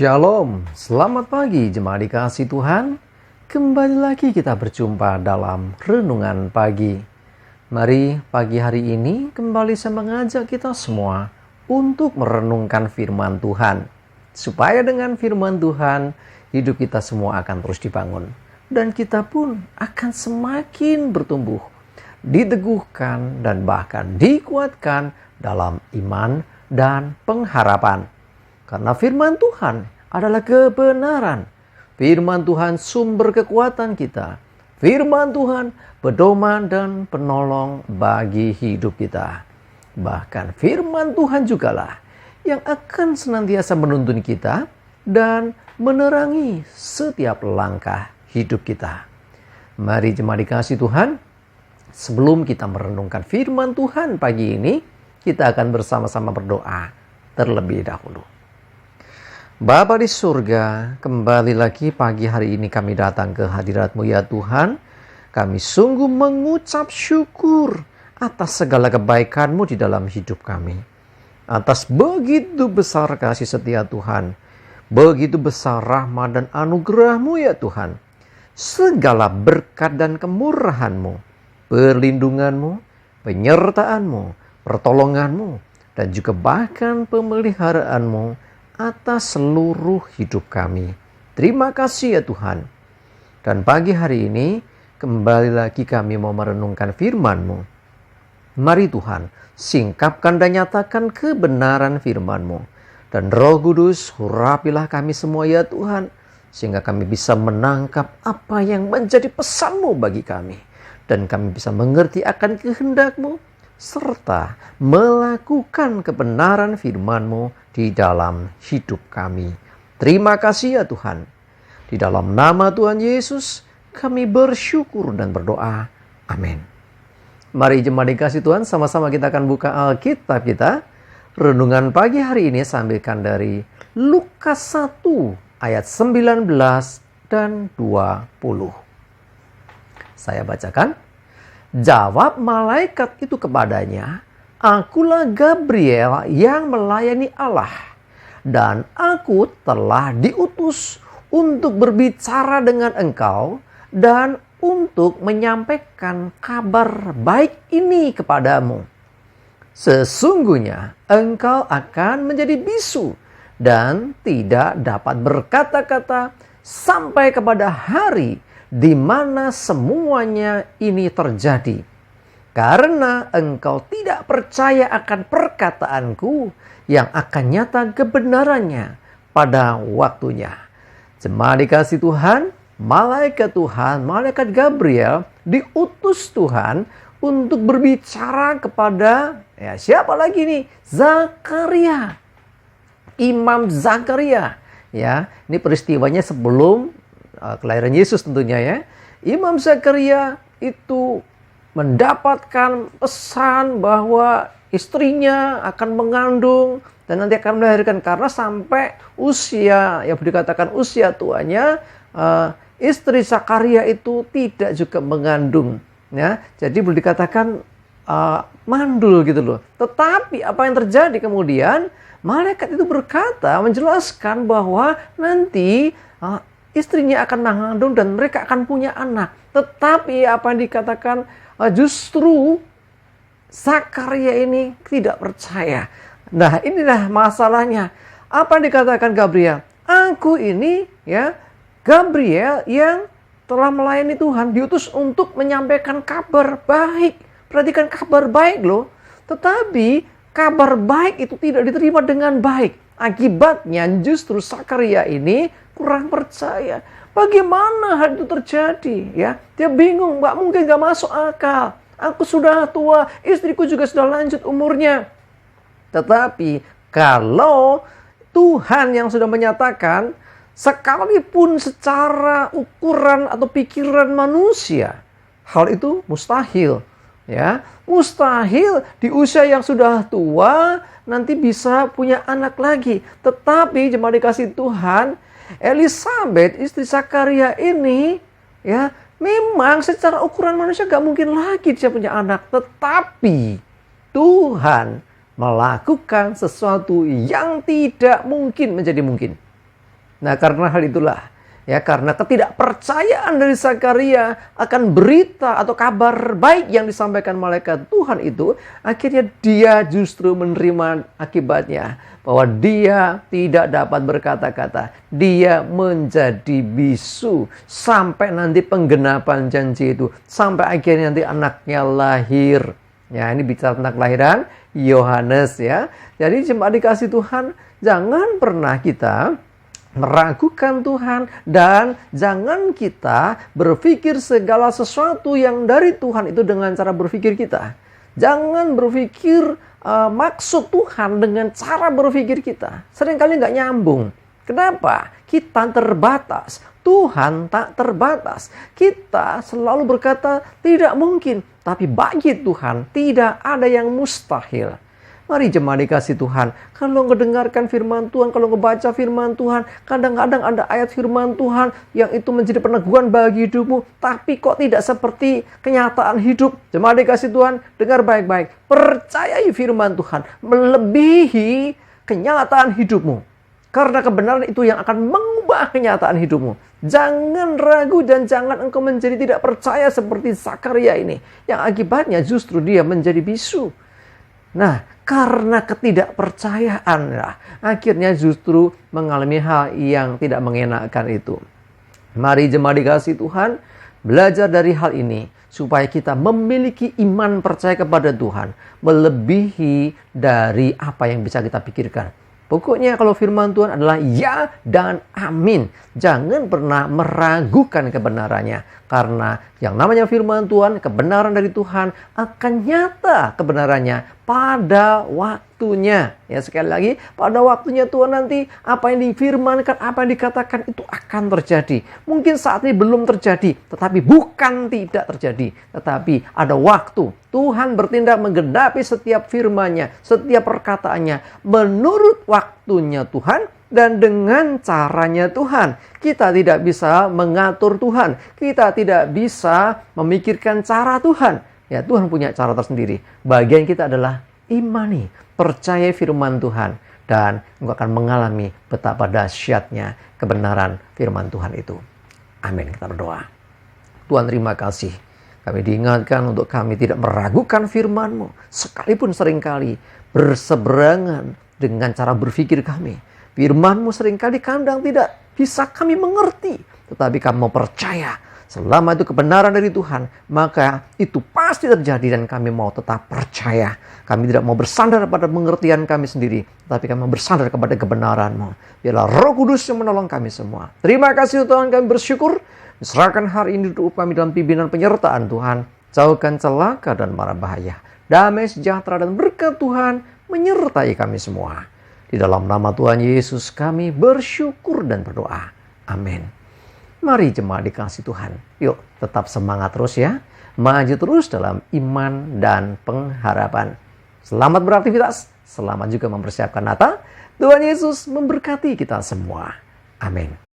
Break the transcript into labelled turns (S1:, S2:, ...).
S1: Shalom, selamat pagi jemaat dikasih Tuhan. Kembali lagi kita berjumpa dalam Renungan Pagi. Mari pagi hari ini kembali saya mengajak kita semua untuk merenungkan firman Tuhan. Supaya dengan firman Tuhan, hidup kita semua akan terus dibangun. Dan kita pun akan semakin bertumbuh, diteguhkan dan bahkan dikuatkan dalam iman dan pengharapan. Karena firman Tuhan adalah kebenaran. Firman Tuhan sumber kekuatan kita. Firman Tuhan pedoman dan penolong bagi hidup kita. Bahkan firman Tuhan jugalah yang akan senantiasa menuntun kita dan menerangi setiap langkah hidup kita. Mari jemaat dikasih Tuhan, sebelum kita merenungkan firman Tuhan pagi ini, kita akan bersama-sama berdoa terlebih dahulu. Bapa di surga, kembali lagi pagi hari ini kami datang ke hadirat-Mu ya Tuhan. Kami sungguh mengucap syukur atas segala kebaikan-Mu di dalam hidup kami. Atas begitu besar kasih setia Tuhan. Begitu besar rahmat dan anugerah-Mu ya Tuhan. Segala berkat dan kemurahan-Mu, perlindungan-Mu, penyertaan-Mu, pertolongan-Mu, dan juga bahkan pemeliharaan-Mu atas seluruh hidup kami. Terima kasih ya Tuhan. Dan pagi hari ini kembali lagi kami mau merenungkan firman-Mu. Mari Tuhan, singkapkan dan nyatakan kebenaran firman-Mu. Dan Roh Kudus, urapilah kami semua ya Tuhan, sehingga kami bisa menangkap apa yang menjadi pesan-Mu bagi kami. Dan kami bisa mengerti akan kehendak-Mu, serta melakukan kebenaran firman-Mu di dalam hidup kami. Terima kasih ya Tuhan. Di dalam nama Tuhan Yesus, kami bersyukur dan berdoa. Amin. Mari jemaat dikasih Tuhan, sama-sama kita akan buka Alkitab kita. Renungan pagi hari ini saya ambilkan dari Lukas 1 ayat 19 dan 20. Saya bacakan. Jawab malaikat itu kepadanya, "Akulah Gabriel yang melayani Allah, dan aku telah diutus untuk berbicara dengan engkau dan untuk menyampaikan kabar baik ini kepadamu. Sesungguhnya engkau akan menjadi bisu dan tidak dapat berkata-kata sampai kepada hari di mana semuanya ini terjadi. Karena engkau tidak percaya akan perkataanku yang akan nyata kebenarannya pada waktunya." Jemaat dikasih Tuhan, malaikat Gabriel diutus Tuhan untuk berbicara kepada siapa lagi nih? Zakaria. Imam Zakaria. Ya, ini peristiwanya sebelum kelahiran Yesus tentunya ya. Imam Zakaria itu mendapatkan pesan bahwa istrinya akan mengandung dan nanti akan melahirkan, karena sampai usia yang dikatakan usia tuanya, istri Zakaria itu tidak juga mengandung ya. Jadi boleh dikatakan mandul gitu loh. Tetapi apa yang terjadi kemudian, malaikat itu berkata, menjelaskan bahwa nanti istrinya akan mengandung dan mereka akan punya anak. Tetapi apa yang dikatakan, justru Zakaria ini tidak percaya. Nah, inilah masalahnya. Apa yang dikatakan Gabriel? Aku ini ya, Gabriel yang telah melayani Tuhan, diutus untuk menyampaikan kabar baik. Perhatikan, kabar baik loh. Tetapi kabar baik itu tidak diterima dengan baik. Akibatnya justru Zakaria ini kurang percaya. Bagaimana hal itu terjadi? Ya, dia bingung, mungkin gak masuk akal. Aku sudah tua, istriku juga sudah lanjut umurnya. Tetapi kalau Tuhan yang sudah menyatakan, sekalipun secara ukuran atau pikiran manusia, hal itu mustahil. Ya, mustahil di usia yang sudah tua nanti bisa punya anak lagi. Tetapi jemaat dikasih Tuhan, Elisabeth istri Zakaria ini ya, memang secara ukuran manusia gak mungkin lagi dia punya anak. Tetapi Tuhan melakukan sesuatu yang tidak mungkin menjadi mungkin. Nah, karena hal itulah, ya, karena ketidakpercayaan dari Zakaria akan berita atau kabar baik yang disampaikan malaikat Tuhan itu, akhirnya dia justru menerima akibatnya, bahwa dia tidak dapat berkata-kata, dia menjadi bisu sampai nanti penggenapan janji itu, sampai akhirnya nanti anaknya lahir. Ya, ini bicara tentang kelahiran Yohanes, ya. Jadi jemaat dikasih Tuhan, jangan pernah kita meragukan Tuhan, dan jangan kita berpikir segala sesuatu yang dari Tuhan itu dengan cara berpikir kita. Jangan berpikir maksud Tuhan dengan cara berpikir kita. Seringkali nggak nyambung. Kenapa? Kita terbatas. Tuhan tak terbatas. Kita selalu berkata tidak mungkin. Tapi bagi Tuhan tidak ada yang mustahil. Mari jemaat dikasih Tuhan, kalau mendengarkan firman Tuhan, kalau membaca firman Tuhan, kadang-kadang ada ayat firman Tuhan yang itu menjadi peneguhan bagi hidupmu, tapi kok tidak seperti kenyataan hidup. Jemaat dikasih Tuhan, dengar baik-baik. Percayai firman Tuhan melebihi kenyataan hidupmu. Karena kebenaran itu yang akan mengubah kenyataan hidupmu. Jangan ragu dan jangan engkau menjadi tidak percaya seperti Zakaria ini, yang akibatnya justru dia menjadi bisu. Nah, karena ketidakpercayaan, akhirnya justru mengalami hal yang tidak mengenakan itu. Mari jemaat dikasih Tuhan, belajar dari hal ini, supaya kita memiliki iman percaya kepada Tuhan, melebihi dari apa yang bisa kita pikirkan. Pokoknya kalau firman Tuhan adalah ya dan amin. Jangan pernah meragukan kebenarannya. Karena yang namanya firman Tuhan, kebenaran dari Tuhan akan nyata kebenarannya pada waktunya. Ya, sekali lagi, pada waktunya Tuhan nanti apa yang difirmankan, apa yang dikatakan itu akan terjadi. Mungkin saat ini belum terjadi, tetapi bukan tidak terjadi. Tetapi ada waktu. Tuhan bertindak menggenapi setiap firman-Nya, setiap perkataannya menurut waktunya Tuhan dan dengan caranya Tuhan. Kita tidak bisa mengatur Tuhan. Kita tidak bisa memikirkan cara Tuhan. Ya, Tuhan punya cara tersendiri. Bagian kita adalah imani, percaya firman Tuhan, dan engkau akan mengalami betapa dahsyatnya kebenaran firman Tuhan itu. Amin. Kita berdoa. Tuhan, terima kasih. Kami diingatkan untuk kami tidak meragukan firman-Mu, sekalipun seringkali berseberangan dengan cara berpikir kami. Firman-Mu seringkali kadang tidak bisa kami mengerti, tetapi kami mau percaya. Selama itu kebenaran dari Tuhan, maka itu pasti terjadi dan kami mau tetap percaya. Kami tidak mau bersandar pada pengertian kami sendiri, tetapi kami mau bersandar kepada kebenaran-Mu. Biarlah Roh Kudus yang menolong kami semua. Terima kasih Tuhan, kami bersyukur. Serahkan hari ini hidup kami dalam pimpinan penyertaan Tuhan. Jauhkan celaka dan mara bahaya. Damai, sejahtera, dan berkat Tuhan menyertai kami semua. Di dalam nama Tuhan Yesus kami bersyukur dan berdoa. Amin. Mari jemaat dikasih Tuhan. Yuk tetap semangat terus ya. Maju terus dalam iman dan pengharapan. Selamat beraktivitas. Selamat juga mempersiapkan Natal. Tuhan Yesus memberkati kita semua. Amin.